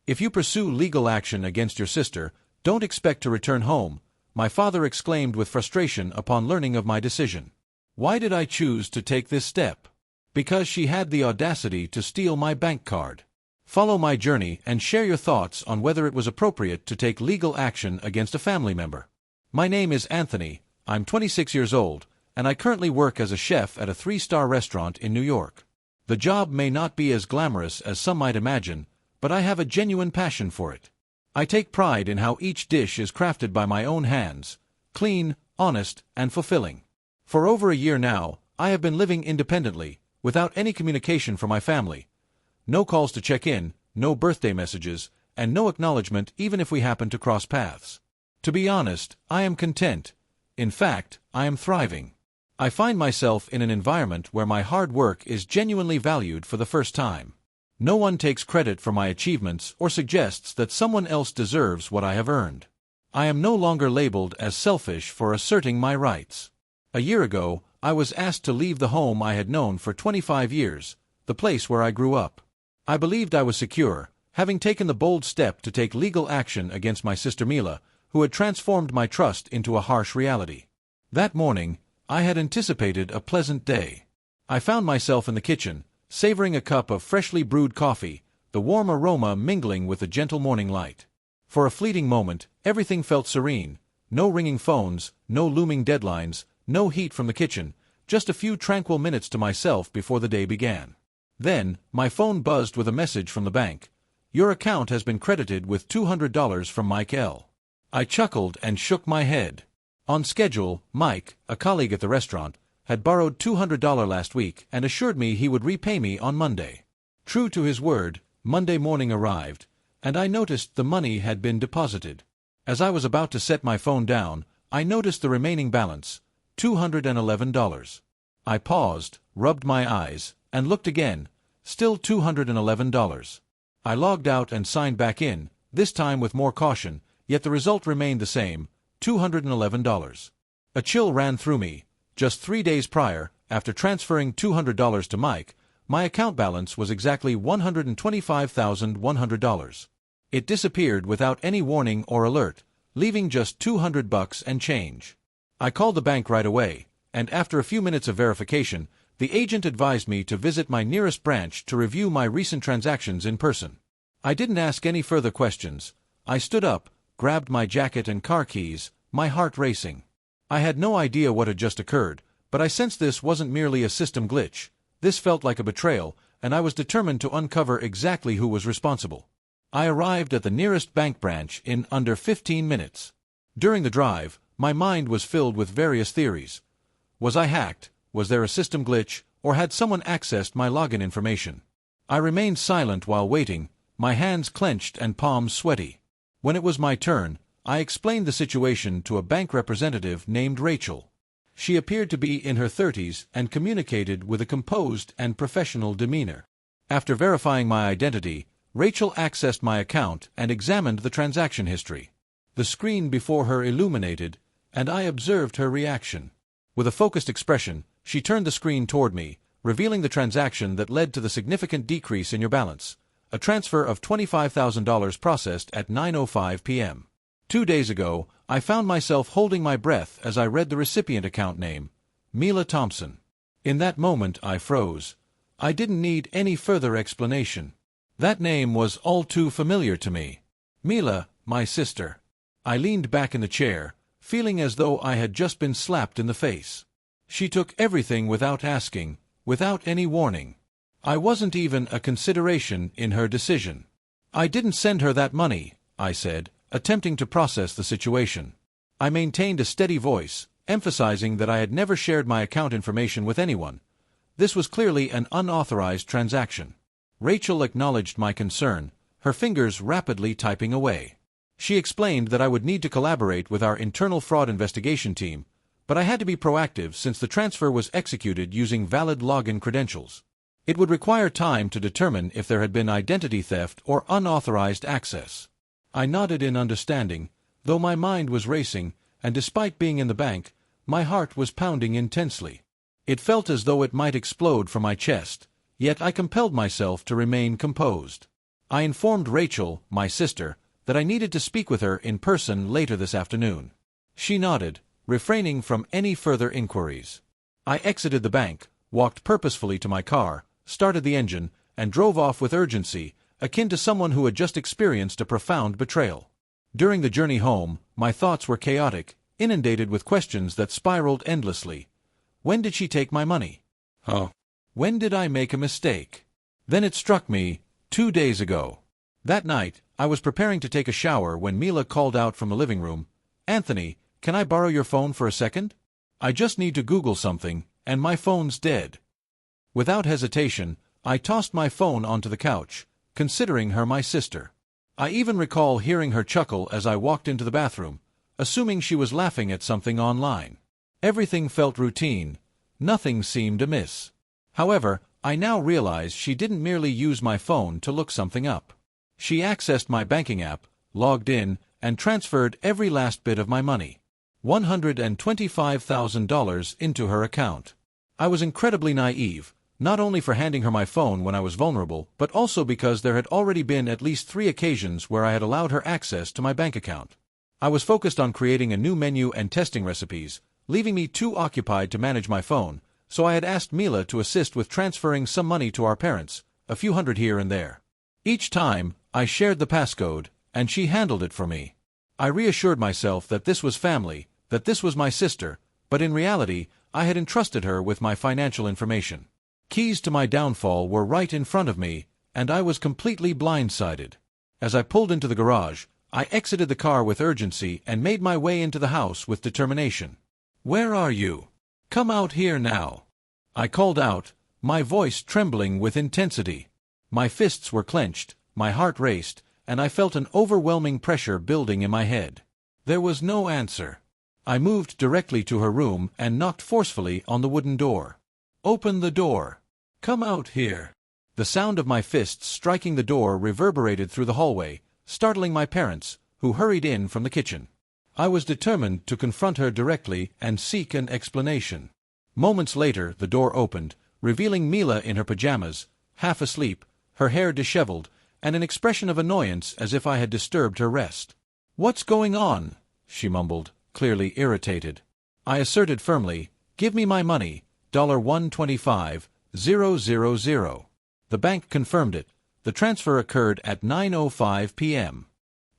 If you pursue legal action against your sister, don't expect to return home, my father exclaimed with frustration upon learning of my decision. Why did I choose to take this step? Because she had the audacity to steal my bank card. Follow my journey and share your thoughts on whether it was appropriate to take legal action against a family member. My name is Anthony, I'm 26 years old, and I currently work as a chef at a 3-star restaurant in New York. The job may not be as glamorous as some might imagine, but I have a genuine passion for it. I take pride in how each dish is crafted by my own hands, clean, honest, and fulfilling. For over a year now, I have been living independently, without any communication from my family. No calls to check in, no birthday messages, and no acknowledgement even if we happen to cross paths. To be honest, I am content. In fact, I am thriving. I find myself in an environment where my hard work is genuinely valued for the first time. No one takes credit for my achievements or suggests that someone else deserves what I have earned. I am no longer labeled as selfish for asserting my rights. A year ago, I was asked to leave the home I had known for 25 years, the place where I grew up. I believed I was secure, having taken the bold step to take legal action against my sister Mila, who had transformed my trust into a harsh reality. That morning, I had anticipated a pleasant day. I found myself in the kitchen, savoring a cup of freshly brewed coffee, the warm aroma mingling with the gentle morning light. For a fleeting moment, everything felt serene. No ringing phones, no looming deadlines, no heat from the kitchen, just a few tranquil minutes to myself before the day began. Then, my phone buzzed with a message from the bank. Your account has been credited with $200 from Mike L. I chuckled and shook my head. On schedule, Mike, a colleague at the restaurant, had borrowed $200 last week and assured me he would repay me on Monday. True to his word, Monday morning arrived, and I noticed the money had been deposited. As I was about to set my phone down, I noticed the remaining balance, $211. I paused, rubbed my eyes, and looked again, still $211. I logged out and signed back in, this time with more caution, yet the result remained the same, $211. A chill ran through me. Just 3 days prior, after transferring $200 to Mike, my account balance was exactly $125,100. It disappeared without any warning or alert, leaving just $200 and change. I called the bank right away, and after a few minutes of verification, the agent advised me to visit my nearest branch to review my recent transactions in person. I didn't ask any further questions. I stood up, grabbed my jacket and car keys, my heart racing. I had no idea what had just occurred, but I sensed this wasn't merely a system glitch. This felt like a betrayal, and I was determined to uncover exactly who was responsible. I arrived at the nearest bank branch in under 15 minutes. During the drive, my mind was filled with various theories. Was I hacked? Was there a system glitch, or had someone accessed my login information? I remained silent while waiting, my hands clenched and palms sweaty. When it was my turn, I explained the situation to a bank representative named Rachel. She appeared to be in her 30s and communicated with a composed and professional demeanor. After verifying my identity, Rachel accessed my account and examined the transaction history. The screen before her illuminated, and I observed her reaction. With a focused expression, she turned the screen toward me, revealing the transaction that led to the significant decrease in your balance, a transfer of $25,000 processed at 9:05 p.m. 2 days ago, I found myself holding my breath as I read the recipient account name, Mila Thompson. In that moment I froze. I didn't need any further explanation. That name was all too familiar to me. Mila, my sister. I leaned back in the chair, feeling as though I had just been slapped in the face. She took everything without asking, without any warning. I wasn't even a consideration in her decision. I didn't send her that money, I said, attempting to process the situation. I maintained a steady voice, emphasizing that I had never shared my account information with anyone. This was clearly an unauthorized transaction. Rachel acknowledged my concern, her fingers rapidly typing away. She explained that I would need to collaborate with our internal fraud investigation team, but I had to be proactive since the transfer was executed using valid login credentials. It would require time to determine if there had been identity theft or unauthorized access. I nodded in understanding, though my mind was racing, and despite being in the bank, my heart was pounding intensely. It felt as though it might explode from my chest, yet I compelled myself to remain composed. I informed Rachel, my sister, that I needed to speak with her in person later this afternoon. She nodded, refraining from any further inquiries. I exited the bank, walked purposefully to my car, started the engine, and drove off with urgency, akin to someone who had just experienced a profound betrayal. During the journey home, my thoughts were chaotic, inundated with questions that spiraled endlessly. When did she take my money? When did I make a mistake? Then it struck me, 2 days ago. That night, I was preparing to take a shower when Mila called out from the living room, "Anthony, can I borrow your phone for a second? I just need to Google something, and my phone's dead." Without hesitation, I tossed my phone onto the couch, considering her my sister. I even recall hearing her chuckle as I walked into the bathroom, assuming she was laughing at something online. Everything felt routine. Nothing seemed amiss. However, I now realize she didn't merely use my phone to look something up. She accessed my banking app, logged in, and transferred every last bit of my money, $125,000, into her account. I was incredibly naive, not only for handing her my phone when I was vulnerable, but also because there had already been at least 3 occasions where I had allowed her access to my bank account. I was focused on creating a new menu and testing recipes, leaving me too occupied to manage my phone, so I had asked Mila to assist with transferring some money to our parents, a few hundred here and there. Each time, I shared the passcode, and she handled it for me. I reassured myself that this was family, that this was my sister, but in reality, I had entrusted her with my financial information. Keys to my downfall were right in front of me, and I was completely blindsided. As I pulled into the garage, I exited the car with urgency and made my way into the house with determination. "Where are you? Come out here now," I called out, my voice trembling with intensity. My fists were clenched, my heart raced, and I felt an overwhelming pressure building in my head. There was no answer. I moved directly to her room and knocked forcefully on the wooden door. "Open the door. Come out here." The sound of my fists striking the door reverberated through the hallway, startling my parents, who hurried in from the kitchen. I was determined to confront her directly and seek an explanation. Moments later, the door opened, revealing Mila in her pajamas, half asleep, her hair disheveled, and an expression of annoyance as if I had disturbed her rest. "What's going on?" she mumbled, clearly irritated. I asserted firmly, "Give me my money, $125,000. The bank confirmed it. The transfer occurred at 9:05 p.m.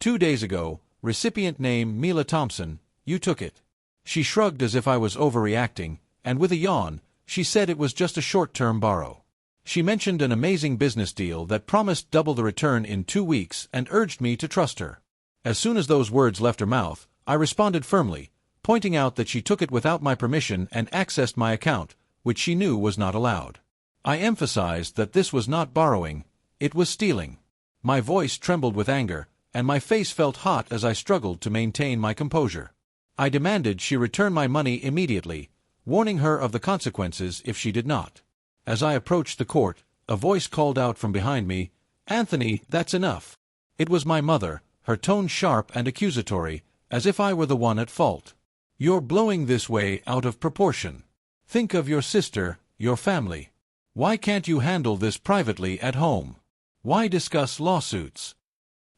2 days ago, recipient name Mila Thompson, you took it." She shrugged as if I was overreacting, and with a yawn, she said it was just a short-term borrow. She mentioned an amazing business deal that promised double the return in 2 weeks and urged me to trust her. As soon as those words left her mouth, I responded firmly, pointing out that she took it without my permission and accessed my account, which she knew was not allowed. I emphasized that this was not borrowing, it was stealing. My voice trembled with anger, and my face felt hot as I struggled to maintain my composure. I demanded she return my money immediately, warning her of the consequences if she did not. As I approached the court, a voice called out from behind me, "Anthony, that's enough." It was my mother, her tone sharp and accusatory, as if I were the one at fault. "You're blowing this way out of proportion. Think of your sister, your family. Why can't you handle this privately at home? Why discuss lawsuits?"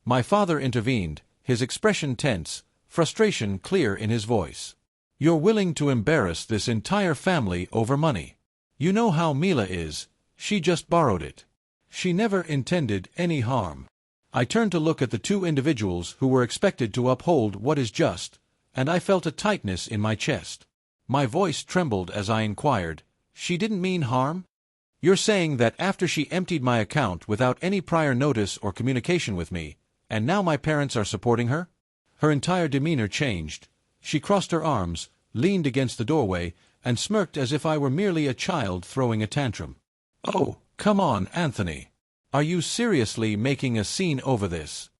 My father intervened, his expression tense, frustration clear in his voice. "You're willing to embarrass this entire family over money. You know how Mila is, she just borrowed it. She never intended any harm." I turned to look at the 2 individuals who were expected to uphold what is just, and I felt a tightness in my chest. My voice trembled as I inquired, "She didn't mean harm? You're saying that after she emptied my account without any prior notice or communication with me, and now my parents are supporting her?" Her entire demeanor changed. She crossed her arms, leaned against the doorway, and smirked as if I were merely a child throwing a tantrum. "Oh, come on, Anthony. Are you seriously making a scene over this?"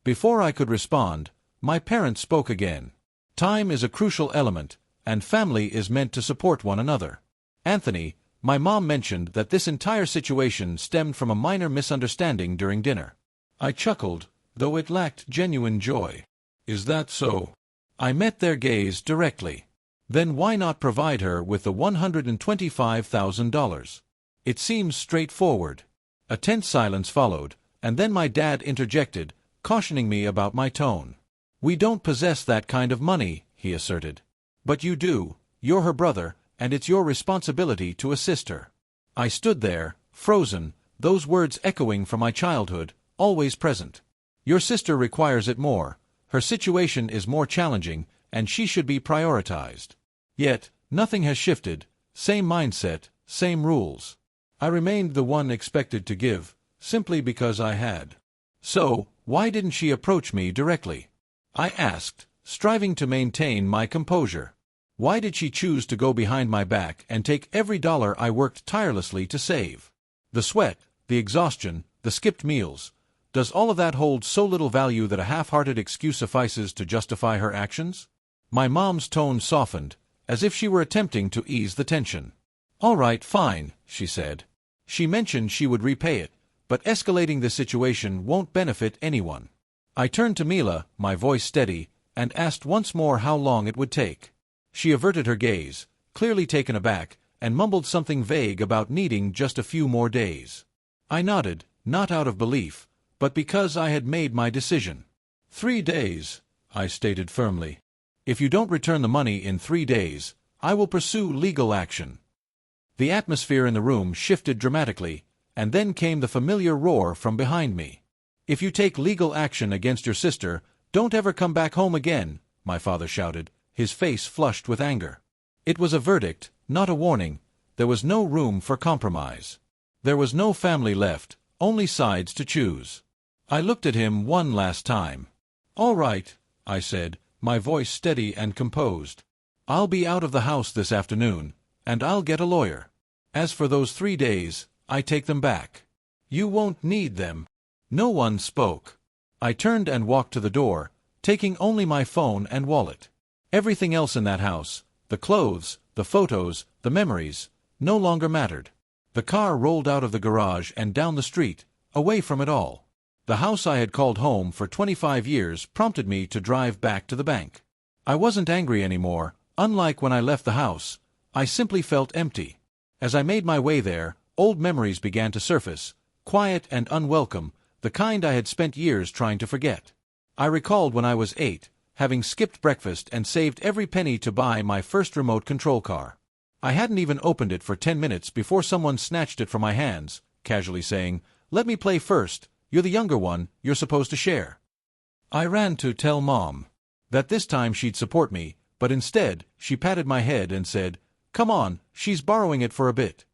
Before I could respond, my parents spoke again. "Time is a crucial element, and family is meant to support one another. Anthony, my mom mentioned that this entire situation stemmed from a minor misunderstanding during dinner." I chuckled, though it lacked genuine joy. "Is that so?" I met their gaze directly. "Then why not provide her with the $125,000? It seems straightforward." A tense silence followed, And then my dad interjected, cautioning me about my tone. "We don't possess that kind of money," he asserted. "But you do. You're her brother, and it's your responsibility to assist her." I stood there, frozen, those words echoing from my childhood, always present. Your sister requires it more. Her situation is more challenging, and she should be prioritized. Yet, nothing has shifted. Same mindset, same rules. I remained the one expected to give, simply because I had. "So, why didn't she approach me directly?" I asked, striving to maintain my composure. "Why did she choose to go behind my back and take every dollar I worked tirelessly to save? The sweat, the exhaustion, the skipped meals. Does all of that hold so little value that a half-hearted excuse suffices to justify her actions?" My mom's tone softened, as if she were attempting to ease the tension. "All right, fine," she said. "She mentioned she would repay it, but escalating the situation won't benefit anyone." I turned to Mila, my voice steady, and asked once more how long it would take. She averted her gaze, clearly taken aback, and mumbled something vague about needing just a few more days. I nodded, not out of belief, but because I had made my decision. "3 days," I stated firmly. "If you don't return the money in 3 days, I will pursue legal action." The atmosphere in the room shifted dramatically, and then came the familiar roar from behind me. "If you take legal action against your sister, don't ever come back home again," my father shouted, his face flushed with anger. It was a verdict, not a warning. There was no room for compromise. There was no family left, only sides to choose. I looked at him one last time. "All right," I said, my voice steady and composed. "I'll be out of the house this afternoon, and I'll get a lawyer. As for those 3 days, I take them back. You won't need them." No one spoke. I turned and walked to the door, taking only my phone and wallet. Everything else in that house, the clothes, the photos, the memories, no longer mattered. The car rolled out of the garage and down the street, away from it all. The house I had called home for 25 years prompted me to drive back to the bank. I wasn't angry anymore. Unlike when I left the house, I simply felt empty. As I made my way there, old memories began to surface, quiet and unwelcome, the kind I had spent years trying to forget. I recalled when I was 8, having skipped breakfast and saved every penny to buy my first remote control car. I hadn't even opened it for 10 minutes before someone snatched it from my hands, casually saying, "Let me play first. You're the younger one, you're supposed to share." I ran to tell Mom that this time she'd support me, but instead, she patted my head and said, "Come on, she's borrowing it for a bit."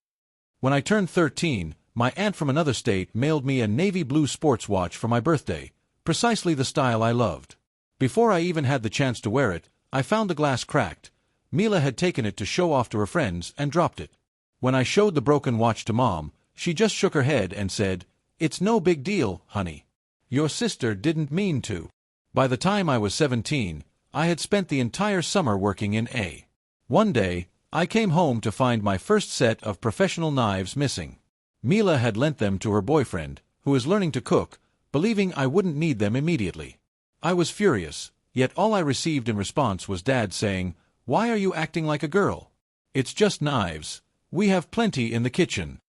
When I turned 13, my aunt from another state mailed me a navy blue sports watch for my birthday, precisely the style I loved. Before I even had the chance to wear it, I found the glass cracked. Mila had taken it to show off to her friends and dropped it. When I showed the broken watch to Mom, she just shook her head and said, "It's no big deal, honey. Your sister didn't mean to." By the time I was 17, I had spent the entire summer working in A. One day, I came home to find my first set of professional knives missing. Mila had lent them to her boyfriend, who was learning to cook, believing I wouldn't need them immediately. I was furious, yet all I received in response was Dad saying, "Why are you acting like a girl? It's just knives. We have plenty in the kitchen."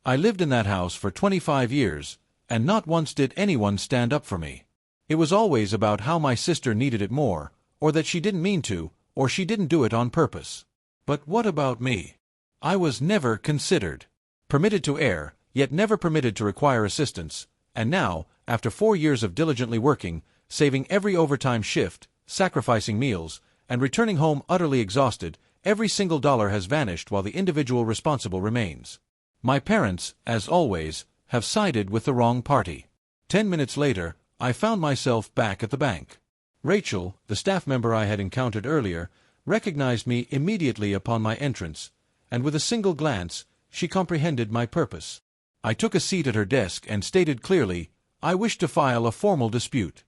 I lived in that house for 25 years, and not once did anyone stand up for me. It was always about how my sister needed it more, or that she didn't mean to, or she didn't do it on purpose. But what about me? I was never considered. Permitted to err, yet never permitted to require assistance, and now, after 4 years of diligently working, saving every overtime shift, sacrificing meals, and returning home utterly exhausted, every single dollar has vanished while the individual responsible remains. My parents, as always, have sided with the wrong party. 10 minutes later, I found myself back at the bank. Rachel, the staff member I had encountered earlier, recognized me immediately upon my entrance, and with a single glance, she comprehended my purpose. I took a seat at her desk and stated clearly, "I wish to file a formal dispute."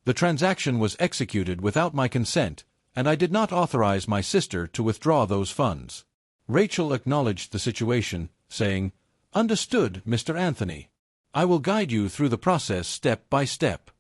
The transaction was executed without my consent, and I did not authorize my sister to withdraw those funds. Rachel acknowledged the situation, saying, "Understood, Mr. Anthony. I will guide you through the process step by step."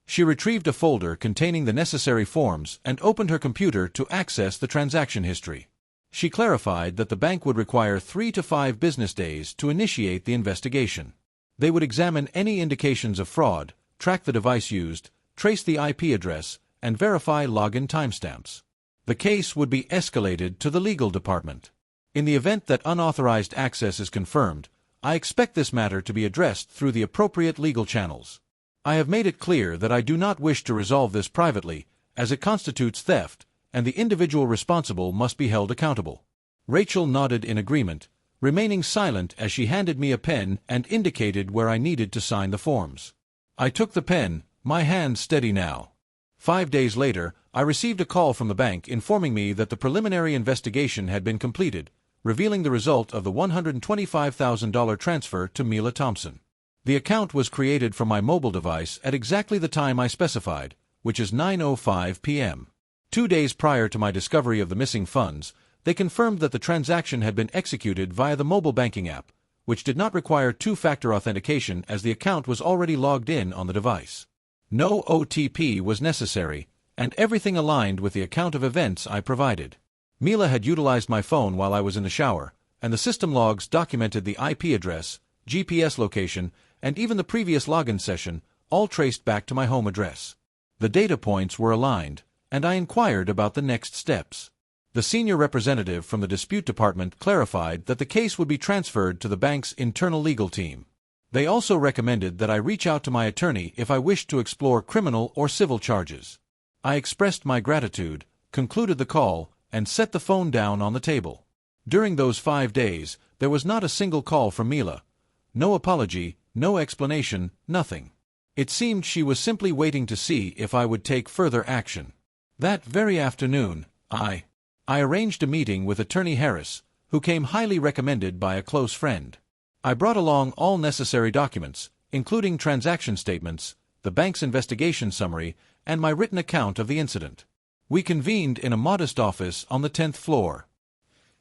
She retrieved a folder containing the necessary forms and opened her computer to access the transaction history. She clarified that the bank would require 3 to 5 business days to initiate the investigation. They would examine any indications of fraud, track the device used, trace the IP address, and verify login timestamps. The case would be escalated to the legal department. In the event that unauthorized access is confirmed, I expect this matter to be addressed through the appropriate legal channels. I have made it clear that I do not wish to resolve this privately, as it constitutes theft, and the individual responsible must be held accountable. Rachel nodded in agreement, remaining silent as she handed me a pen and indicated where I needed to sign the forms. I took the pen, my hand steady now. 5 days later, I received a call from the bank informing me that the preliminary investigation had been completed, revealing the result of the $125,000 transfer to Mila Thompson. The account was created from my mobile device at exactly the time I specified, which is 9:05 p.m. 2 days prior to my discovery of the missing funds, they confirmed that the transaction had been executed via the mobile banking app, which did not require two-factor authentication as the account was already logged in on the device. No OTP was necessary, and everything aligned with the account of events I provided. Mila had utilized my phone while I was in the shower, and the system logs documented the IP address, GPS location, and even the previous login session, all traced back to my home address. The data points were aligned, and I inquired about the next steps. The senior representative from the dispute department clarified that the case would be transferred to the bank's internal legal team. They also recommended that I reach out to my attorney if I wished to explore criminal or civil charges. I expressed my gratitude, concluded the call, and set the phone down on the table. During those 5 days, there was not a single call from Mila. No apology, no explanation, nothing. It seemed she was simply waiting to see if I would take further action. That very afternoon, I arranged a meeting with Attorney Harris, who came highly recommended by a close friend. I brought along all necessary documents, including transaction statements, the bank's investigation summary, and my written account of the incident. We convened in a modest office on the 10th floor.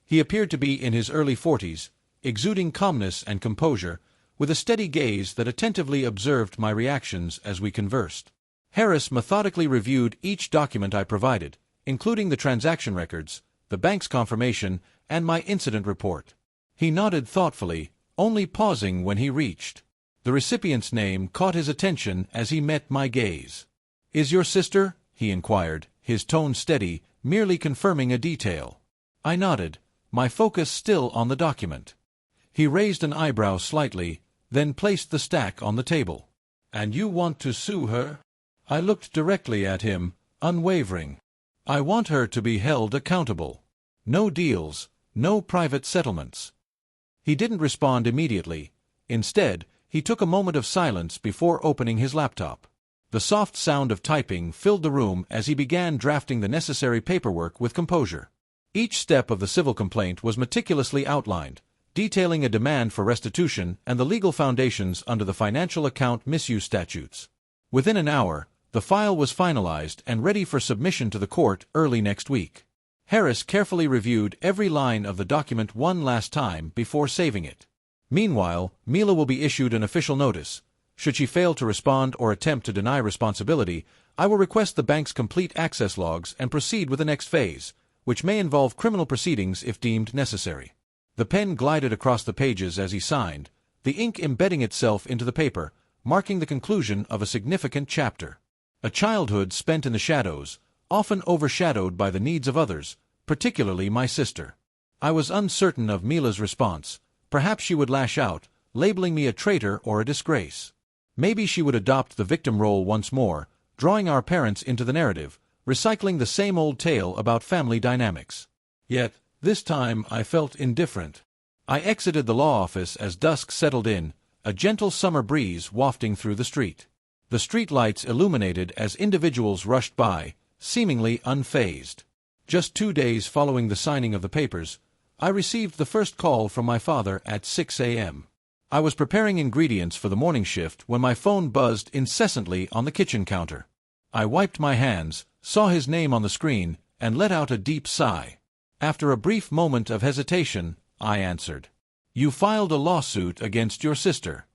He appeared to be in his early 40s, exuding calmness and composure, with a steady gaze that attentively observed my reactions as we conversed. Harris methodically reviewed each document I provided, including the transaction records, the bank's confirmation, and my incident report. He nodded thoughtfully, only pausing when he reached. The recipient's name caught his attention as he met my gaze. "Is your sister?" he inquired, his tone steady, merely confirming a detail. I nodded, my focus still on the document. He raised an eyebrow slightly, then placed the stack on the table. "And you want to sue her?" I looked directly at him, unwavering. "I want her to be held accountable. No deals, no private settlements." He didn't respond immediately. Instead, he took a moment of silence before opening his laptop. The soft sound of typing filled the room as he began drafting the necessary paperwork with composure. Each step of the civil complaint was meticulously outlined, detailing a demand for restitution and the legal foundations under the financial account misuse statutes. Within an hour, the file was finalized and ready for submission to the court early next week. Harris carefully reviewed every line of the document one last time before saving it. Meanwhile, Mila will be issued an official notice. Should she fail to respond or attempt to deny responsibility, I will request the bank's complete access logs and proceed with the next phase, which may involve criminal proceedings if deemed necessary. The pen glided across the pages as he signed, the ink embedding itself into the paper, marking the conclusion of a significant chapter. A childhood spent in the shadows, often overshadowed by the needs of others, particularly my sister. I was uncertain of Mila's response. Perhaps she would lash out, labeling me a traitor or a disgrace. Maybe she would adopt the victim role once more, drawing our parents into the narrative, recycling the same old tale about family dynamics. Yet, this time I felt indifferent. I exited the law office as dusk settled in, a gentle summer breeze wafting through the street. The street lights illuminated as individuals rushed by, seemingly unfazed. Just 2 days following the signing of the papers, I received the first call from my father at 6 a.m. I was preparing ingredients for the morning shift when my phone buzzed incessantly on the kitchen counter. I wiped my hands, saw his name on the screen, and let out a deep sigh. After a brief moment of hesitation, I answered. "You filed a lawsuit against your sister."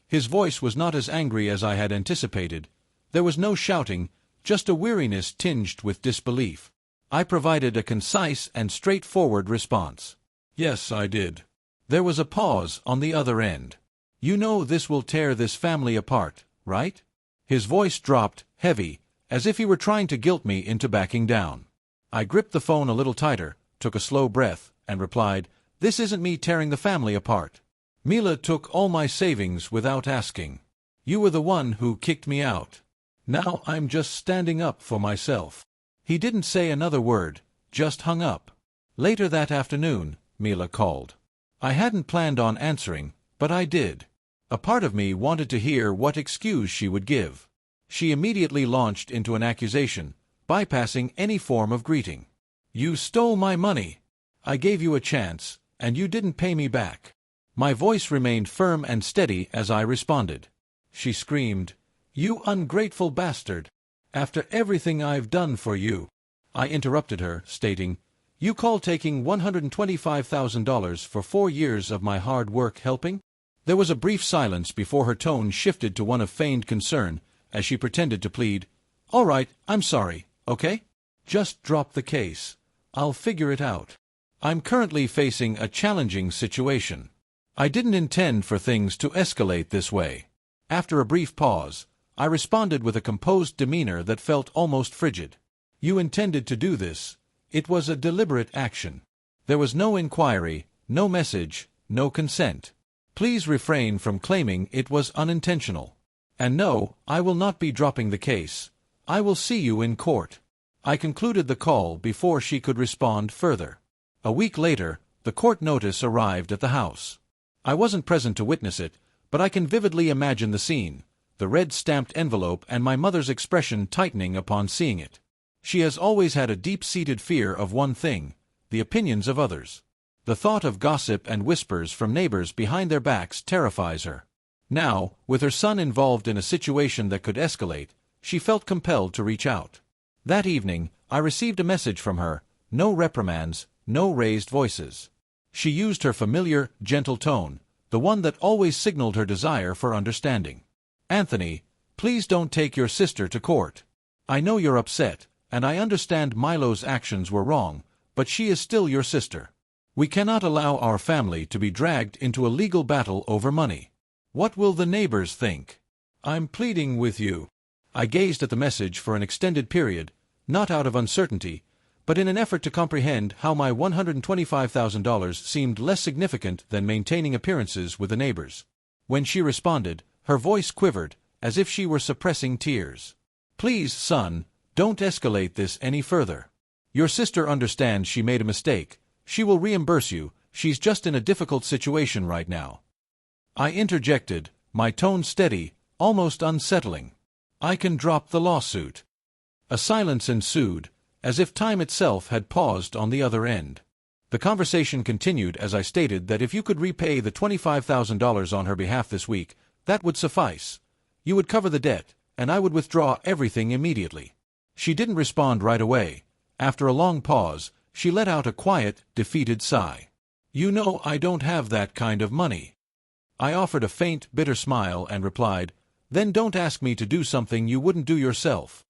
His voice was not as angry as I had anticipated. There was no shouting, just a weariness tinged with disbelief. I provided a concise and straightforward response. "Yes, I did." There was a pause on the other end. You know this will tear this family apart, right? His voice dropped, heavy, as if he were trying to guilt me into backing down. I gripped the phone a little tighter, took a slow breath, and replied, "This isn't me tearing the family apart. Mila took all my savings without asking. You were the one who kicked me out. Now I'm just standing up for myself." He didn't say another word, just hung up. Later that afternoon, Mila called. I hadn't planned on answering, but I did. A part of me wanted to hear what excuse she would give. She immediately launched into an accusation, bypassing any form of greeting. "You stole my money. I gave you a chance, and you didn't pay me back." My voice remained firm and steady as I responded. She screamed, "You ungrateful bastard! After everything I've done for you." I interrupted her, stating, "You call taking $125,000 for 4 years of my hard work helping?" There was a brief silence before her tone shifted to one of feigned concern, as she pretended to plead, "All right, I'm sorry, okay? Just drop the case. I'll figure it out. I'm currently facing a challenging situation. I didn't intend for things to escalate this way." After a brief pause, I responded with a composed demeanor that felt almost frigid. "You intended to do this. It was a deliberate action. There was no inquiry, no message, no consent. Please refrain from claiming it was unintentional. And no, I will not be dropping the case. I will see you in court." I concluded the call before she could respond further. A week later, the court notice arrived at the house. I wasn't present to witness it, but I can vividly imagine the scene, the red-stamped envelope and my mother's expression tightening upon seeing it. She has always had a deep-seated fear of one thing: the opinions of others. The thought of gossip and whispers from neighbors behind their backs terrifies her. Now, with her son involved in a situation that could escalate, she felt compelled to reach out. That evening, I received a message from her, no reprimands, no raised voices. She used her familiar, gentle tone, the one that always signaled her desire for understanding. "Anthony, please don't take your sister to court. I know you're upset, and I understand Milo's actions were wrong, but she is still your sister. We cannot allow our family to be dragged into a legal battle over money. What will the neighbors think? I'm pleading with you." I gazed at the message for an extended period, not out of uncertainty, but in an effort to comprehend how my $125,000 seemed less significant than maintaining appearances with the neighbors. When she responded, her voice quivered, as if she were suppressing tears. "Please, son, don't escalate this any further. Your sister understands she made a mistake. She will reimburse you. She's just in a difficult situation right now." I interjected, my tone steady, almost unsettling. "I can drop the lawsuit." A silence ensued, as if time itself had paused on the other end. The conversation continued as I stated that if you could repay the $25,000 on her behalf this week, that would suffice. You would cover the debt, and I would withdraw everything immediately. She didn't respond right away. After a long pause, she let out a quiet, defeated sigh. "You know I don't have that kind of money." I offered a faint, bitter smile and replied, "Then don't ask me to do something you wouldn't do yourself."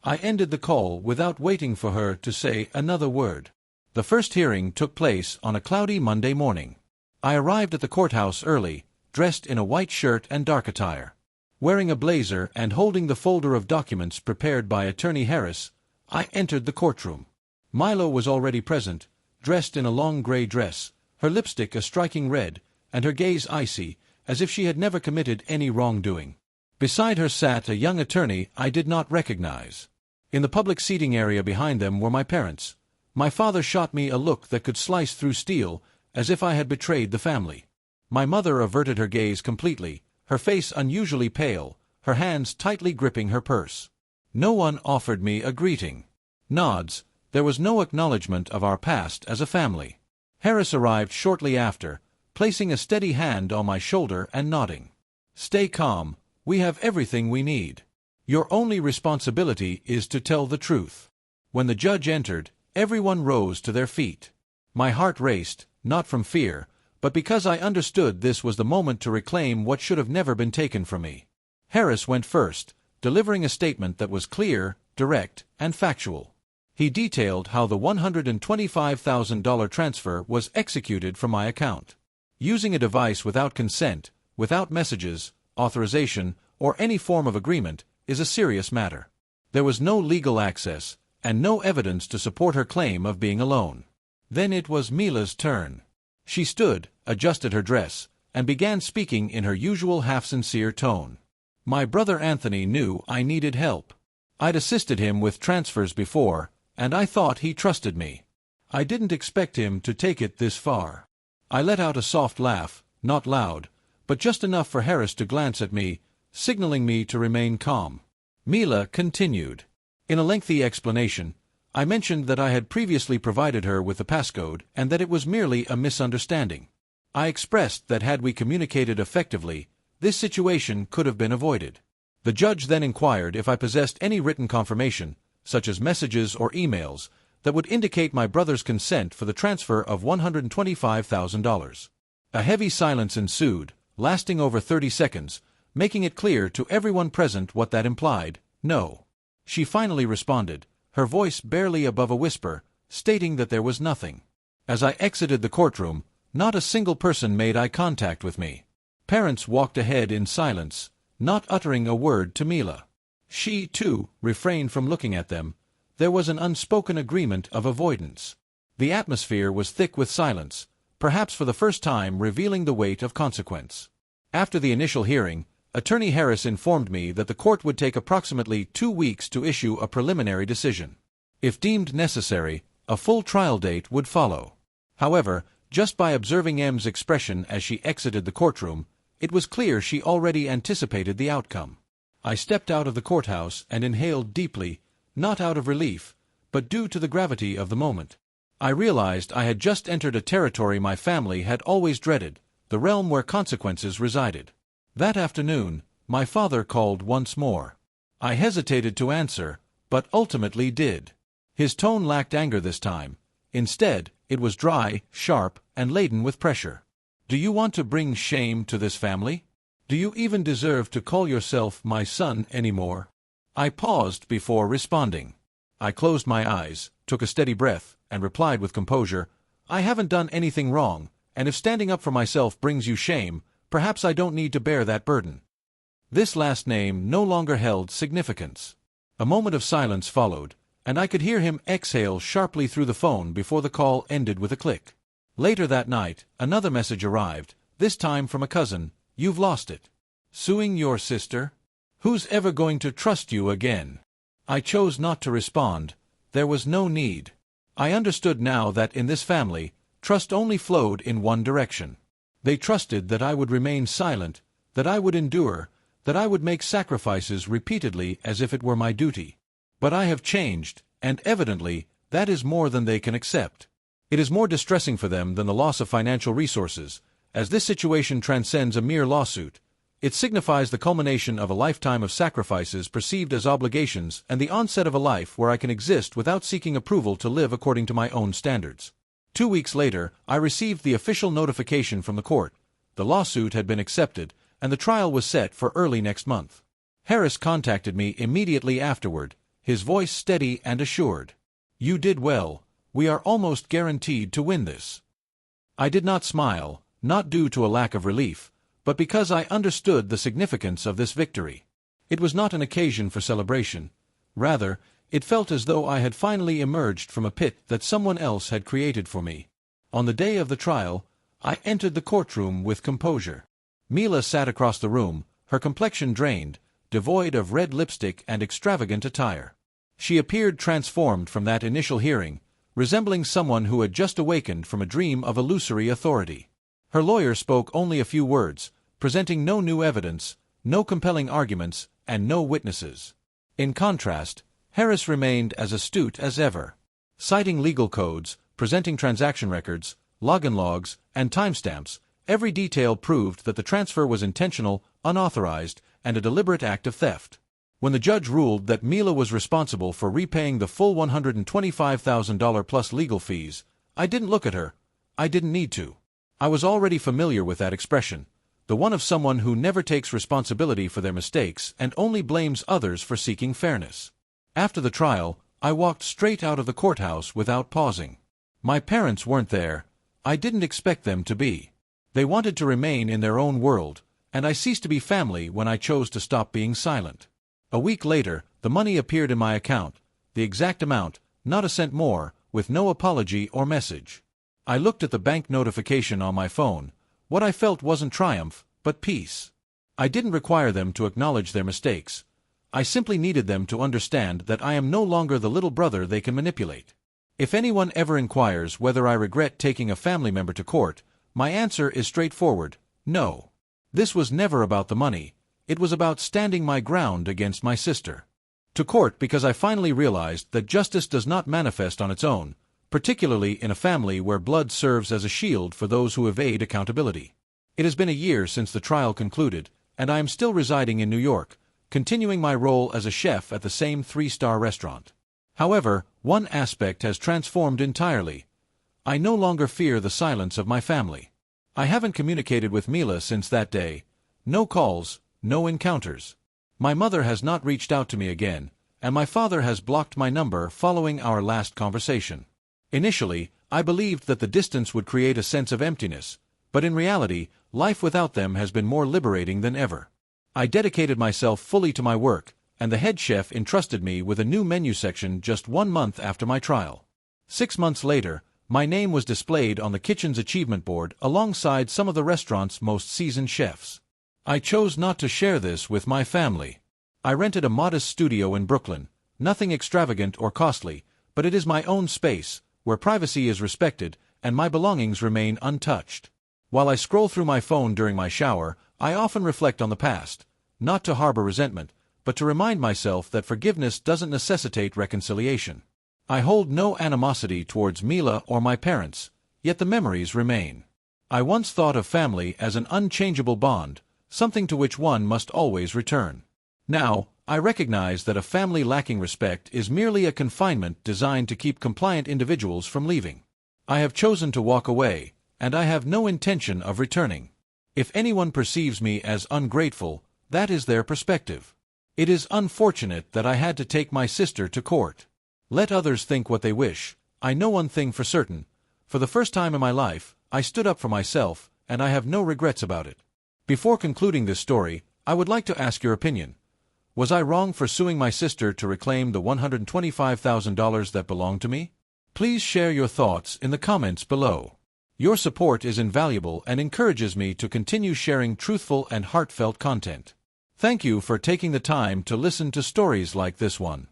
I ended the call without waiting for her to say another word. The first hearing took place on a cloudy Monday morning. I arrived at the courthouse early, dressed in a white shirt and dark attire. Wearing a blazer and holding the folder of documents prepared by Attorney Harris, I entered the courtroom. Milo was already present, dressed in a long gray dress, her lipstick a striking red, and her gaze icy, as if she had never committed any wrongdoing. Beside her sat a young attorney I did not recognize. In the public seating area behind them were my parents. My father shot me a look that could slice through steel, as if I had betrayed the family. My mother averted her gaze completely, her face unusually pale, her hands tightly gripping her purse. No one offered me a greeting. Nods. There was no acknowledgement of our past as a family. Harris arrived shortly after, placing a steady hand on my shoulder and nodding. "Stay calm. We have everything we need. Your only responsibility is to tell the truth." When the judge entered, everyone rose to their feet. My heart raced, not from fear, but because I understood this was the moment to reclaim what should have never been taken from me. Harris went first, delivering a statement that was clear, direct, and factual. He detailed how the $125,000 transfer was executed from my account. Using a device without consent, without messages, authorization, or any form of agreement, is a serious matter. There was no legal access, and no evidence to support her claim of being alone. Then it was Mila's turn. She stood, adjusted her dress, and began speaking in her usual half-sincere tone. My brother Anthony knew I needed help. I'd assisted him with transfers before, and I thought he trusted me. I didn't expect him to take it this far. I let out a soft laugh, not loud, but just enough for Harris to glance at me, signaling me to remain calm. Mila continued. In a lengthy explanation, I mentioned that I had previously provided her with the passcode and that it was merely a misunderstanding. I expressed that had we communicated effectively, this situation could have been avoided. The judge then inquired if I possessed any written confirmation, such as messages or emails, that would indicate my brother's consent for the transfer of $125,000. A heavy silence ensued, lasting over 30 seconds, making it clear to everyone present what that implied: no. She finally responded, her voice barely above a whisper, stating that there was nothing. As I exited the courtroom, not a single person made eye contact with me. Parents walked ahead in silence, not uttering a word to Mila. She, too, refrained from looking at them. There was an unspoken agreement of avoidance. The atmosphere was thick with silence, perhaps for the first time revealing the weight of consequence. After the initial hearing, Attorney Harris informed me that the court would take approximately 2 weeks to issue a preliminary decision. If deemed necessary, a full trial date would follow. However, just by observing M's expression as she exited the courtroom, it was clear she already anticipated the outcome. I stepped out of the courthouse and inhaled deeply, not out of relief, but due to the gravity of the moment. I realized I had just entered a territory my family had always dreaded, the realm where consequences resided. That afternoon, my father called once more. I hesitated to answer, but ultimately did. His tone lacked anger this time. Instead, it was dry, sharp, and laden with pressure. Do you want to bring shame to this family? Do you even deserve to call yourself my son anymore? I paused before responding. I closed my eyes, took a steady breath, and replied with composure, I haven't done anything wrong, and if standing up for myself brings you shame, perhaps I don't need to bear that burden. This last name no longer held significance. A moment of silence followed, and I could hear him exhale sharply through the phone before the call ended with a click. Later that night, another message arrived, this time from a cousin. You've lost it. Suing your sister? Who's ever going to trust you again? I chose not to respond. There was no need. I understood now that in this family, trust only flowed in one direction. They trusted that I would remain silent, that I would endure, that I would make sacrifices repeatedly as if it were my duty. But I have changed, and evidently, that is more than they can accept. It is more distressing for them than the loss of financial resources, as this situation transcends a mere lawsuit. It signifies the culmination of a lifetime of sacrifices perceived as obligations and the onset of a life where I can exist without seeking approval to live according to my own standards. 2 weeks later, I received the official notification from the court. The lawsuit had been accepted, and the trial was set for early next month. Harris contacted me immediately afterward, his voice steady and assured. You did well. We are almost guaranteed to win this. I did not smile, not due to a lack of relief, but because I understood the significance of this victory. It was not an occasion for celebration. Rather, it felt as though I had finally emerged from a pit that someone else had created for me. On the day of the trial, I entered the courtroom with composure. Mila sat across the room, her complexion drained, devoid of red lipstick and extravagant attire. She appeared transformed from that initial hearing, resembling someone who had just awakened from a dream of illusory authority. Her lawyer spoke only a few words, presenting no new evidence, no compelling arguments, and no witnesses. In contrast, Harris remained as astute as ever. Citing legal codes, presenting transaction records, login logs, and timestamps, every detail proved that the transfer was intentional, unauthorized, and a deliberate act of theft. When the judge ruled that Mila was responsible for repaying the full $125,000 plus legal fees, I didn't look at her. I didn't need to. I was already familiar with that expression, the one of someone who never takes responsibility for their mistakes and only blames others for seeking fairness. After the trial, I walked straight out of the courthouse without pausing. My parents weren't there. I didn't expect them to be. They wanted to remain in their own world, and I ceased to be family when I chose to stop being silent. A week later, the money appeared in my account, the exact amount, not a cent more, with no apology or message. I looked at the bank notification on my phone. What I felt wasn't triumph, but peace. I didn't require them to acknowledge their mistakes. I simply needed them to understand that I am no longer the little brother they can manipulate. If anyone ever inquires whether I regret taking a family member to court, my answer is straightforward: no. This was never about the money. It was about standing my ground against my sister. To court because I finally realized that justice does not manifest on its own, particularly in a family where blood serves as a shield for those who evade accountability. It has been a year since the trial concluded, and I am still residing in New York, continuing my role as a chef at the same 3-star restaurant. However, one aspect has transformed entirely. I no longer fear the silence of my family. I haven't communicated with Mila since that day. No calls, no encounters. My mother has not reached out to me again, and my father has blocked my number following our last conversation. Initially, I believed that the distance would create a sense of emptiness, but in reality, life without them has been more liberating than ever. I dedicated myself fully to my work, and the head chef entrusted me with a new menu section just 1 month after my trial. 6 months later, my name was displayed on the kitchen's achievement board alongside some of the restaurant's most seasoned chefs. I chose not to share this with my family. I rented a modest studio in Brooklyn, nothing extravagant or costly, but it is my own space, where privacy is respected and my belongings remain untouched. While I scroll through my phone during my shower, I often reflect on the past, not to harbor resentment, but to remind myself that forgiveness doesn't necessitate reconciliation. I hold no animosity towards Mila or my parents, yet the memories remain. I once thought of family as an unchangeable bond, something to which one must always return. Now, I recognize that a family lacking respect is merely a confinement designed to keep compliant individuals from leaving. I have chosen to walk away, and I have no intention of returning. If anyone perceives me as ungrateful, that is their perspective. It is unfortunate that I had to take my sister to court. Let others think what they wish. I know one thing for certain. For the first time in my life, I stood up for myself, and I have no regrets about it. Before concluding this story, I would like to ask your opinion. Was I wrong for suing my sister to reclaim the $125,000 that belonged to me? Please share your thoughts in the comments below. Your support is invaluable and encourages me to continue sharing truthful and heartfelt content. Thank you for taking the time to listen to stories like this one.